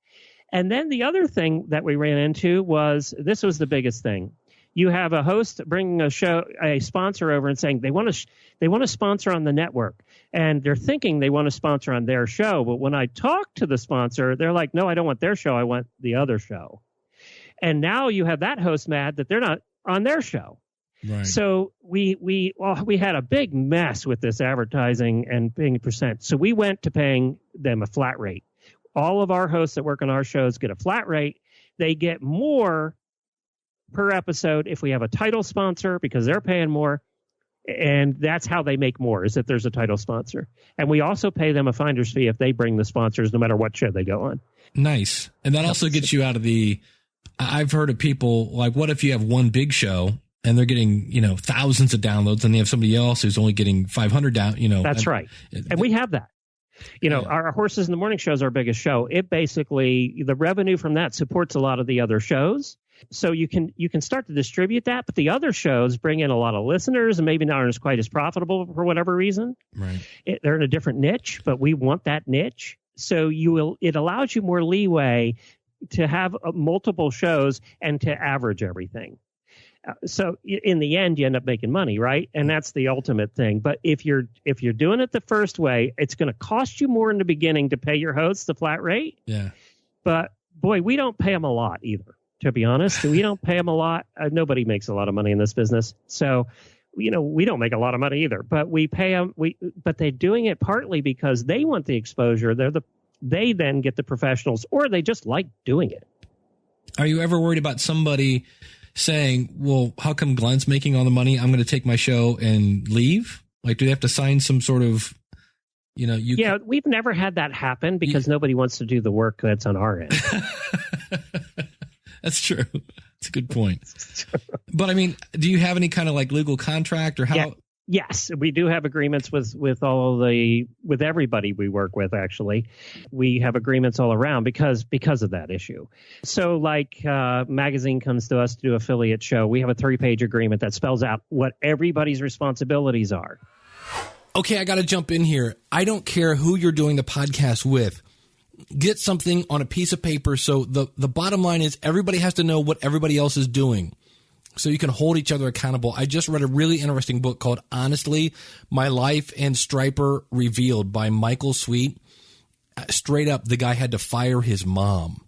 And then the other thing that we ran into was, this was the biggest thing. You have a host bringing a sponsor over and saying they want to sponsor on the network, and they're thinking they want to sponsor on their show. But when I talk to the sponsor, they're like, no, I don't want their show. I want the other show. And now you have that host mad that they're not on their show. Right. So we had a big mess with this advertising and paying percent. So we went to paying them a flat rate. All of our hosts that work on our shows get a flat rate. They get more per episode if we have a title sponsor, because they're paying more, and that's how they make more, is if there's a title sponsor. And we also pay them a finder's fee if they bring the sponsors, no matter what show they go on. Nice. And that also gets you out of the I've heard of people like, what if you have one big show and they're getting, thousands of downloads, and they have somebody else who's only getting 500 down, That's right. And we have that. Our Horses in the Morning show is our biggest show. It basically, the revenue from that supports a lot of the other shows. So you can start to distribute that, but the other shows bring in a lot of listeners and maybe not as quite as profitable for whatever reason. Right. They're in a different niche, but we want that niche. So it allows you more leeway to have multiple shows and to average everything. So in the end, you end up making money, right? And that's the ultimate thing. But if you're doing it the first way, it's going to cost you more in the beginning to pay your hosts the flat rate. Yeah. But boy, we don't pay them a lot either. To be honest, we don't pay them a lot. Nobody makes a lot of money in this business, so we don't make a lot of money either. But we pay them. But they're doing it partly because they want the exposure. They then get the professionals, or they just like doing it. Are you ever worried about somebody saying, well, how come Glenn's making all the money? I'm going to take my show and leave? Like, do they have to sign some sort of, Yeah, we've never had that happen because nobody wants to do the work that's on our end. That's true. That's a good point. But I mean, do you have any kind of like legal contract or how? Yeah. Yes, we do have agreements with everybody we work with. Actually, we have agreements all around because of that issue. So, like, magazine comes to us to do affiliate show. We have a 3-page agreement that spells out what everybody's responsibilities are. Okay, I got to jump in here. I don't care who you're doing the podcast with. Get something on a piece of paper. So the bottom line is everybody has to know what everybody else is doing, so you can hold each other accountable. I just read a really interesting book called Honestly, My Life and Striper Revealed by Michael Sweet. Straight up, the guy had to fire his mom.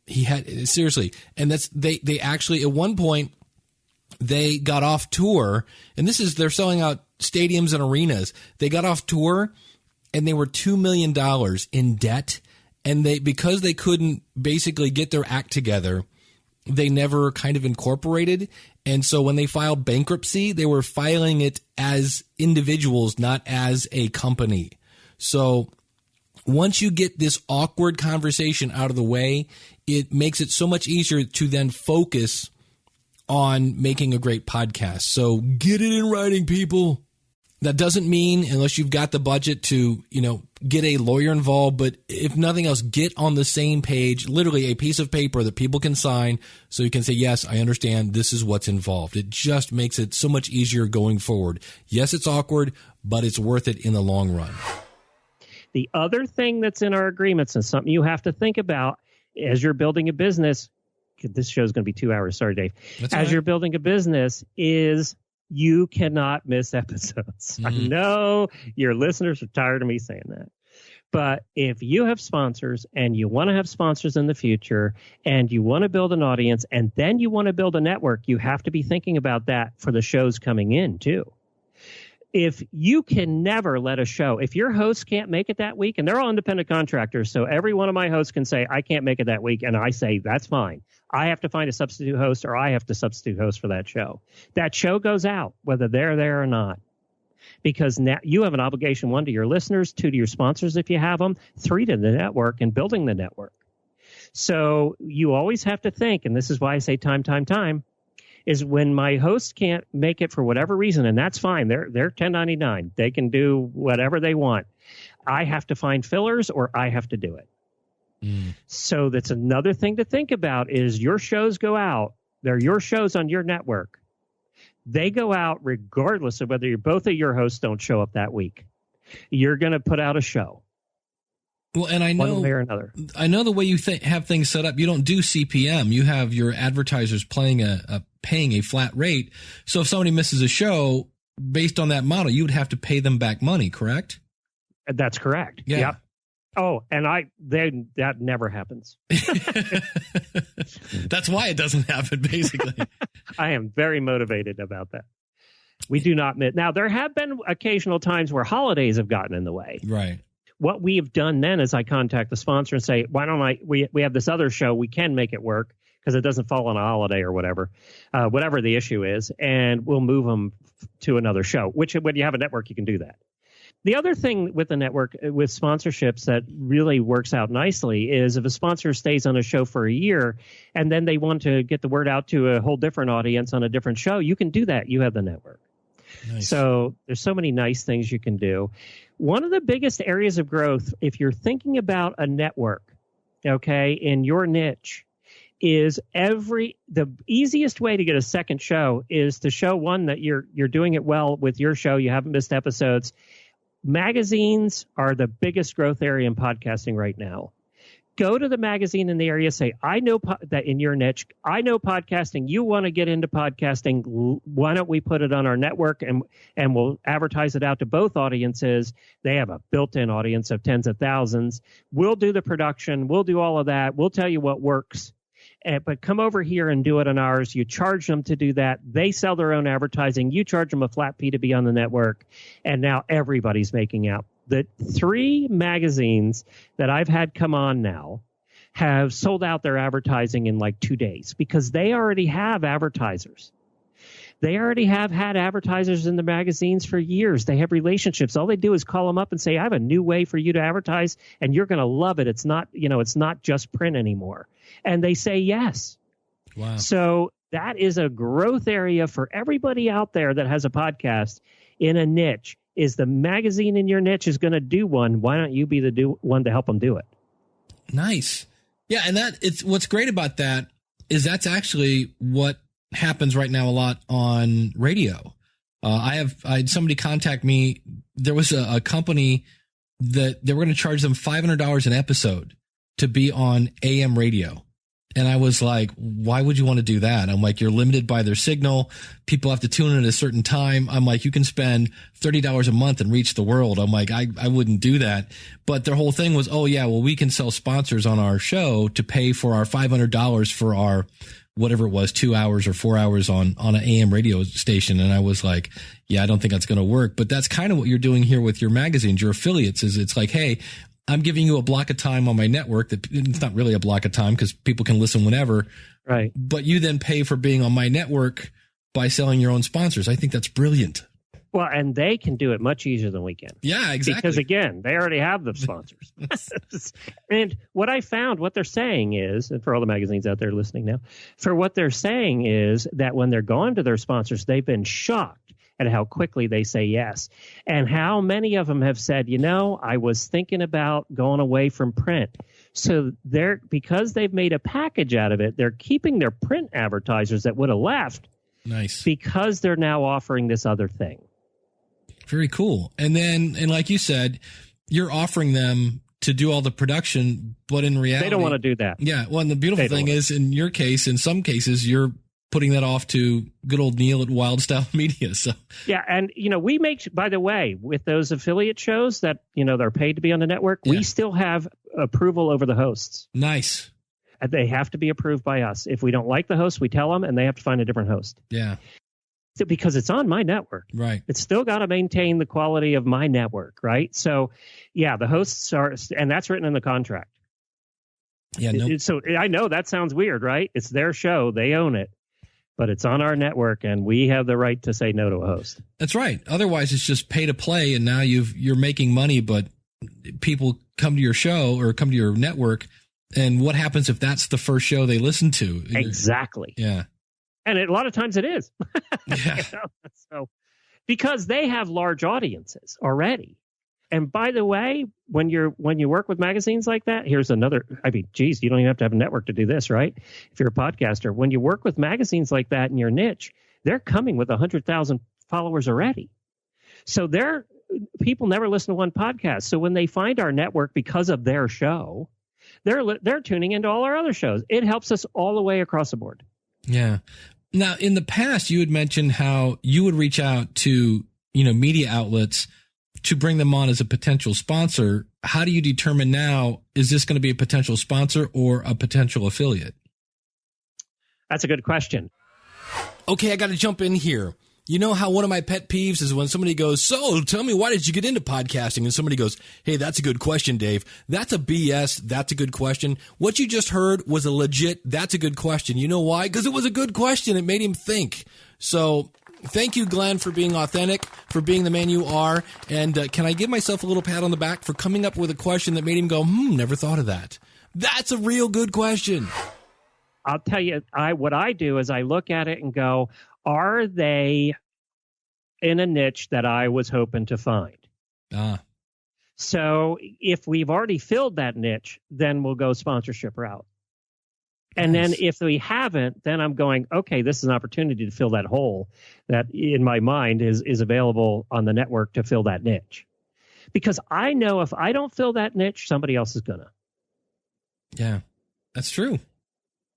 He had, seriously. And they actually, at one point, they got off tour, and they're selling out stadiums and arenas. They got off tour and they were $2 million in debt. And because they couldn't basically get their act together, they never kind of incorporated. And so when they filed bankruptcy, they were filing it as individuals, not as a company. So once you get this awkward conversation out of the way, it makes it so much easier to then focus on making a great podcast. So get it in writing, people. That doesn't mean, unless you've got the budget to, get a lawyer involved, but if nothing else, get on the same page, literally a piece of paper that people can sign so you can say, yes, I understand this is what's involved. It just makes it so much easier going forward. Yes, it's awkward, but it's worth it in the long run. The other thing that's in our agreements and something you have to think about as you're building a business, this show is going to be 2 hours. Sorry, Dave. That's as all right. You're building a business is you cannot miss episodes. I know your listeners are tired of me saying that. But if you have sponsors and you want to have sponsors in the future and you want to build an audience and then you want to build a network, you have to be thinking about that for the shows coming in too. If you can never let a show, if your host can't make it that week, and they're all independent contractors, so every one of my hosts can say, I can't make it that week, and I say, that's fine. I have to find a substitute host or I have to substitute host for that show. That show goes out, whether they're there or not. Because now you have an obligation, 1, to your listeners, 2, to your sponsors if you have them, 3, to the network and building the network. So you always have to think, and this is why I say time, is when my host can't make it for whatever reason, and that's fine. They're 1099. They can do whatever they want. I have to find fillers or I have to do it. So that's another thing to think about is your shows go out. They're your shows on your network. They go out regardless of whether both of your hosts don't show up that week. You're going to put out a show. Well, and I know, one way or another. I know the way you have things set up. You don't do CPM. You have your advertisers paying a flat rate. So if somebody misses a show based on that model, you would have to pay them back money, correct? That's correct. Yeah. Yep. Oh, and that never happens. That's why it doesn't happen, basically. I am very motivated about that. We do not miss. Now, there have been occasional times where holidays have gotten in the way. Right. What we have done then is I contact the sponsor and say, why don't we have this other show. We can make it work because it doesn't fall on a holiday or whatever the issue is. And we'll move them to another show, which when you have a network, you can do that. The other thing with the network, with sponsorships that really works out nicely is if a sponsor stays on a show for a year and then they want to get the word out to a whole different audience on a different show, you can do that. You have the network. Nice. So there's so many nice things you can do. One of the biggest areas of growth, if you're thinking about a network, okay, in your niche, is the easiest way to get a second show is to show one that you're doing it well with your show. You haven't missed episodes. Magazines are the biggest growth area in podcasting right now. Go to the magazine in the area, say, I know that in your niche, I know podcasting. You want to get into podcasting. Why don't we put it on our network and we'll advertise it out to both audiences? They have a built-in audience of tens of thousands. We'll do the production. We'll do all of that. We'll tell you what works. But come over here and do it on ours. You charge them to do that. They sell their own advertising. You charge them a flat fee to be on the network. And now everybody's making out. The 3 magazines that I've had come on now have sold out their advertising in like 2 days because they already have advertisers. They already have had advertisers in the magazines for years. They have relationships. All they do is call them up and say, I have a new way for you to advertise and you're going to love it. It's not, it's not just print anymore. And they say yes. Wow. So that is a growth area for everybody out there that has a podcast in a niche. Is the magazine in your niche is going to do one? Why don't you be the one to help them do it? Nice. Yeah, and what's great about that is that's actually what happens right now a lot on radio. I had somebody contact me. There was a company that they were going to charge them $500 an episode to be on AM radio. And I was like, why would you want to do that? I'm like, you're limited by their signal. People have to tune in at a certain time. I'm like, you can spend $30 a month and reach the world. I'm like, I wouldn't do that. But their whole thing was, oh yeah, well, we can sell sponsors on our show to pay for our $500 for our, whatever it was, 2 hours or 4 hours on an AM radio station. And I was like, yeah, I don't think that's going to work. But that's kind of what you're doing here with your magazines, your affiliates, is it's like, hey, I'm giving you a block of time on my network that it's not really a block of time because people can listen whenever. Right. But you then pay for being on my network by selling your own sponsors. I think that's brilliant. Well, and they can do it much easier than we can. Yeah, exactly. Because again, they already have the sponsors. And what I found, what they're saying is, and for all the magazines out there listening now, for what they're saying is that when they're going to their sponsors, they've been shocked at how quickly they say yes. And how many of them have said, I was thinking about going away from print. So because they've made a package out of it, they're keeping their print advertisers that would have left. Nice. Because they're now offering this other thing. Very cool. And like you said, you're offering them to do all the production, but in reality, they don't want to do that. Yeah. Well, and the beautiful thing is, in your case, in some cases, you're putting that off to good old Neil at Wild Style Media. So yeah, and we make, by the way, with those affiliate shows that they're paid to be on the network, we still have approval over the hosts. Nice. They have to be approved by us. If we don't like the host, we tell them, and they have to find a different host. Yeah. So, because it's on my network. Right. It's still got to maintain the quality of my network, right? So, yeah, the hosts are, and that's written in the contract. Yeah. No. So I know that sounds weird, right? It's their show. They own it. But it's on our network, and we have the right to say no to a host. That's right. Otherwise, it's just pay to play, and now you're making money, but people come to your show or come to your network, and what happens if that's the first show they listen to? Exactly. Yeah. And a lot of times it is. Yeah. So, because they have large audiences already. And by the way, when you work with magazines like that, here's another, geez, you don't even have to have a network to do this, right? If you're a podcaster, when you work with magazines like that in your niche, they're coming with 100,000 followers already. So people never listen to one podcast. So when they find our network because of their show, they're tuning into all our other shows. It helps us all the way across the board. Yeah. Now, in the past, you had mentioned how you would reach out to, media outlets to bring them on as a potential sponsor. How do you determine now, is this going to be a potential sponsor or a potential affiliate? That's a good question. Okay, I got to jump in here. You know how one of my pet peeves is when somebody goes, so tell me, why did you get into podcasting? And somebody goes, hey, that's a good question, Dave. That's a BS. That's a good question. What you just heard was a legit, that's a good question. You know why? Because it was a good question. It made him think. So Thank you, Glenn, for being authentic, for being the man you are. And can I give myself a little pat on the back for coming up with a question that made him go, never thought of that. That's a real good question. I'll tell you, what I do is I look at it and go, are they in a niche that I was hoping to find? So if we've already filled that niche, then we'll go sponsorship route. And then if we haven't, then I'm going, okay, this is an opportunity to fill that hole that in my mind is available on the network to fill that niche. Because I know if I don't fill that niche, somebody else is going to. Yeah, that's true.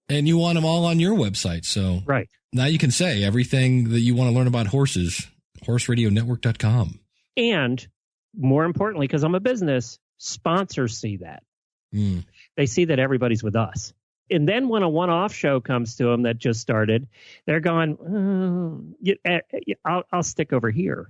And you want them all on your website. So right now you can say everything that you want to learn about horses, horseradionetwork.com. And more importantly, because I'm a business, sponsors see that. They see that everybody's with us. And then when a one-off show comes to them that just started, they're going, I'll stick over here.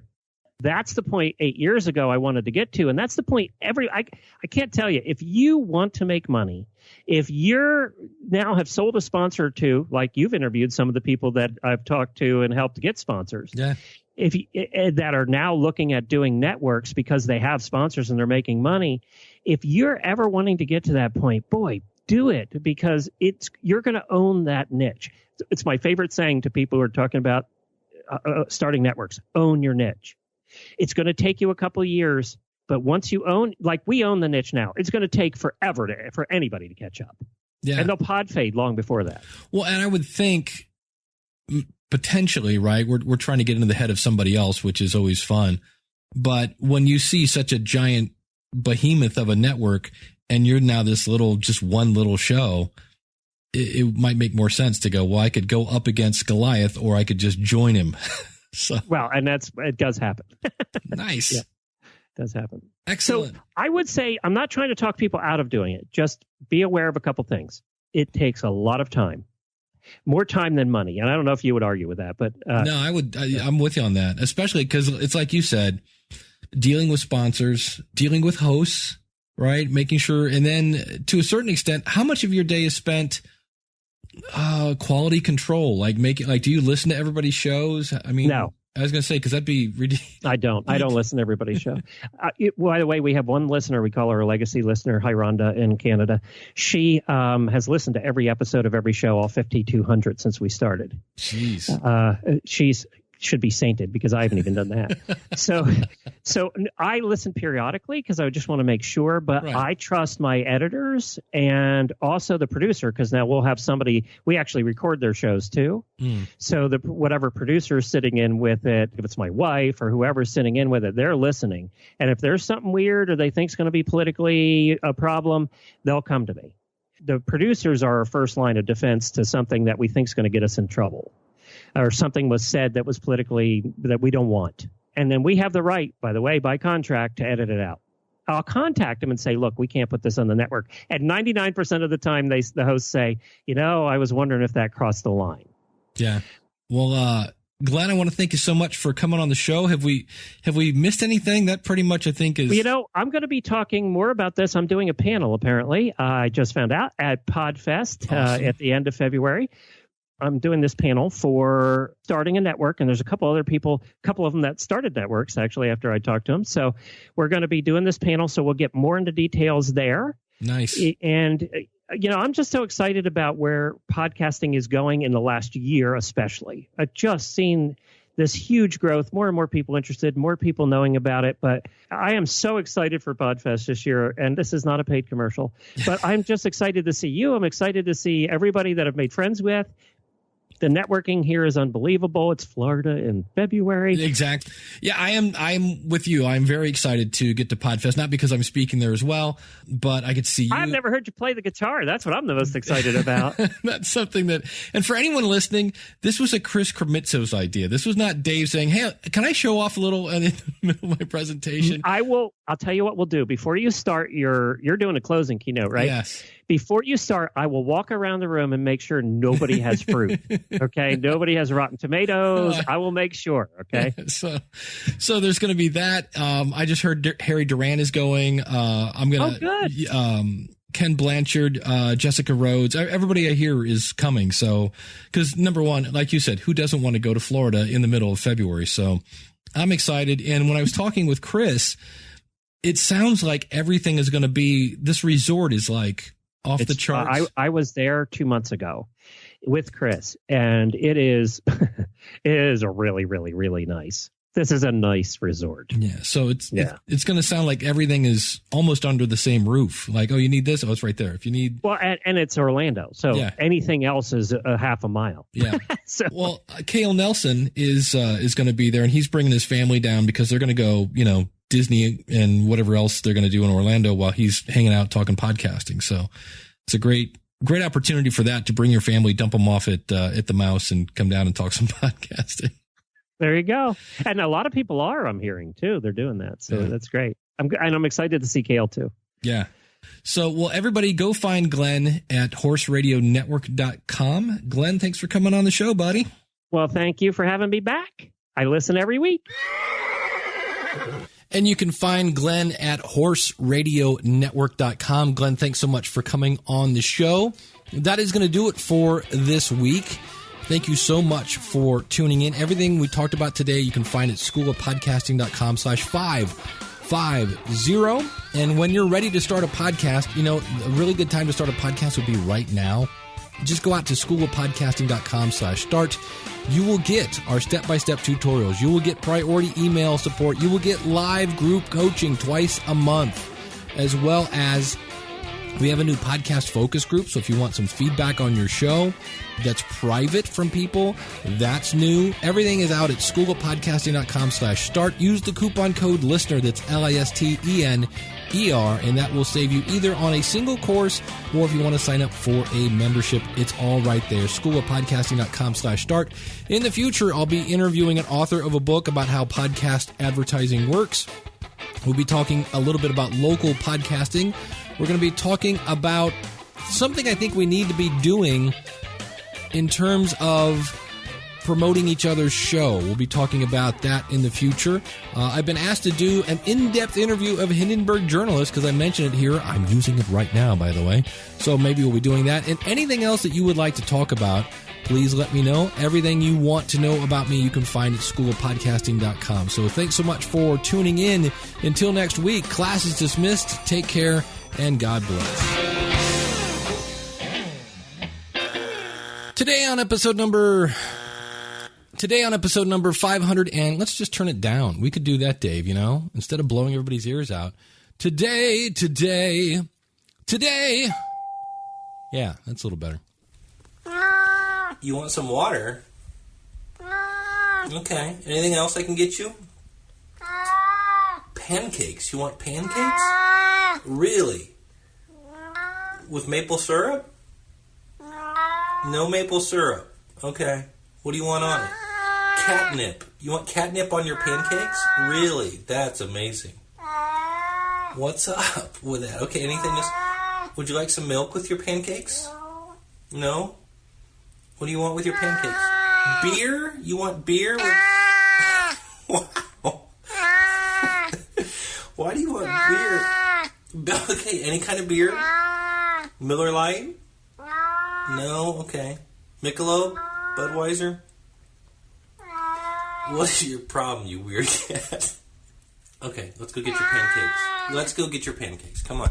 That's the point 8 years ago I wanted to get to. And that's the point I can't tell you, if you want to make money, if you're now have sold a sponsor to, like you've interviewed some of the people that I've talked to and helped get sponsors. Yeah. That are now looking at doing networks because they have sponsors and they're making money. If you're ever wanting to get to that point, boy, do it, because you're going to own that niche. It's my favorite saying to people who are talking about starting networks: own your niche. It's going to take you a couple of years, but once you own, like we own the niche now, it's going to take forever for anybody to catch up. Yeah. And they'll pod fade long before that. Well, and I would think potentially, right, we're trying to get into the head of somebody else, which is always fun. But when you see such a giant behemoth of a network and you're now this just one little show, it might make more sense to go, well, I could go up against Goliath or I could just join him. So, well, and it does happen. Nice. Yeah, it does happen. Excellent. So I would say, I'm not trying to talk people out of doing it. Just be aware of a couple things. It takes a lot of time, more time than money. And I don't know if you would argue with that, but no, I would. I'm with you on that, especially because it's like you said, dealing with sponsors, dealing with hosts, right? Making sure. And then to a certain extent, how much of your day is spent quality control, do you listen to everybody's shows? I mean, no. I was going to say, because that'd be ridiculous. I don't listen to everybody's show. By the way, we have one listener. We call her a legacy listener, hi Rhonda in Canada. She has listened to every episode of every show, all 5,200 since we started. Jeez. She's should be sainted because I haven't even done that. So I listen periodically because I just want to make sure, but right. I trust my editors and also the producer, because now we'll have somebody, we actually record their shows too. So whatever producer is sitting in with it, if it's my wife or whoever's sitting in with it, they're listening. And if there's something weird or they think it's going to be politically a problem, they'll come to me. The producers are our first line of defense to something that we think is going to get us in trouble, or something was said that was politically that we don't want. And then we have the right, by the way, by contract to edit it out. I'll contact them and say, look, we can't put this on the network. And 99% of the time, the hosts say, I was wondering if that crossed the line. Yeah. Well, Glenn, I want to thank you so much for coming on the show. Have we missed anything? That pretty much, I think, is... I'm going to be talking more about this. I'm doing a panel, apparently. I just found out at PodFest at the end of February. I'm doing this panel for starting a network, and there's a couple of them that started networks, actually, after I talked to them. So we're going to be doing this panel, so we'll get more into details there. Nice. And, I'm just so excited about where podcasting is going in the last year, especially. I've just seen this huge growth, more and more people interested, more people knowing about it. But I am so excited for PodFest this year, and this is not a paid commercial. But I'm just excited to see you. I'm excited to see everybody that I've made friends with. The networking here is unbelievable. It's Florida in February. Exactly. Yeah, I'm with you. I'm very excited to get to PodFest, not because I'm speaking there as well, but I could see you. I've never heard you play the guitar. That's what I'm the most excited about. That's something that, and for anyone listening, this was a Chris Krimitsos idea. This was not Dave saying, hey, can I show off a little in the middle of my presentation? I'll tell you what we'll do. Before you start, you're doing a closing keynote, right? Yes. Before you start, I will walk around the room and make sure nobody has fruit. Okay, nobody has rotten tomatoes. I will make sure. Okay. So there's going to be that. I just heard Harry Duran is going. I'm gonna. Oh, good. Ken Blanchard, Jessica Rhodes, everybody I hear is coming. So, because number one, like you said, who doesn't want to go to Florida in the middle of February? So I'm excited. And when I was talking with Chris, it sounds like everything is going to be, this resort is like off the charts. I was there 2 months ago with Chris, and it is, it is a really, really, really nice. This is a nice resort. Yeah. So it's going to sound like everything is almost under the same roof. Like, oh, you need this? Oh, it's right there. If you need. Well, and it's Orlando. So anything else is a half a mile. Yeah. So. Well, Cale Nelson is going to be there, and he's bringing his family down because they're going to go, Disney and whatever else they're going to do in Orlando while he's hanging out talking podcasting. So it's a great opportunity for that, to bring your family, dump them off at the Mouse and come down and talk some podcasting. There you go. And a lot of people are, I'm hearing, too. They're doing that. So that's great. I'm excited to see Cale, too. Yeah. So, well, everybody go find Glenn at horseradionetwork.com. Glenn, thanks for coming on the show, buddy. Well, thank you for having me back. I listen every week. And you can find Glenn at horseradionetwork.com. Glenn, thanks so much for coming on the show. That is going to do it for this week. Thank you so much for tuning in. Everything we talked about today, you can find at schoolofpodcasting.com/550. And when you're ready to start a podcast, a really good time to start a podcast would be right now. Just go out to schoolofpodcasting.com/start. You will get our step-by-step tutorials. You will get priority email support. You will get live group coaching twice a month, as well as we have a new podcast focus group. So if you want some feedback on your show that's private from people, that's new. Everything is out at schoolofpodcasting.com/start. Use the coupon code LISTENER, that's LISTENER, and that will save you either on a single course or if you want to sign up for a membership. It's all right there. Schoolofpodcasting.com/start. In the future, I'll be interviewing an author of a book about how podcast advertising works. We'll be talking a little bit about local podcasting. We're going to be talking about something I think we need to be doing in terms of promoting each other's show. We'll be talking about that in the future. I've been asked to do an in-depth interview of a Hindenburg journalist because I mentioned it here. I'm using it right now, by the way. So maybe we'll be doing that. And anything else that you would like to talk about, please let me know. Everything you want to know about me, you can find at schoolofpodcasting.com. So thanks so much for tuning in. Until next week, class is dismissed. Take care, and God bless. Today on episode number 500, and let's just turn it down. We could do that, Dave, instead of blowing everybody's ears out. Today. Yeah, that's a little better. You want some water? Okay. Anything else I can get you? Pancakes. You want pancakes? Really? With maple syrup? No maple syrup. Okay. What do you want on it? Catnip. You want catnip on your pancakes? Really? That's amazing. What's up with that? Okay, anything else? Would you like some milk with your pancakes? No? What do you want with your pancakes? Beer? You want beer? Wow. Why do you want beer? Okay, any kind of beer? Miller Lite? No? Okay. Michelob? Budweiser? What is your problem, you weird cat? Okay, let's go get your pancakes. Come on.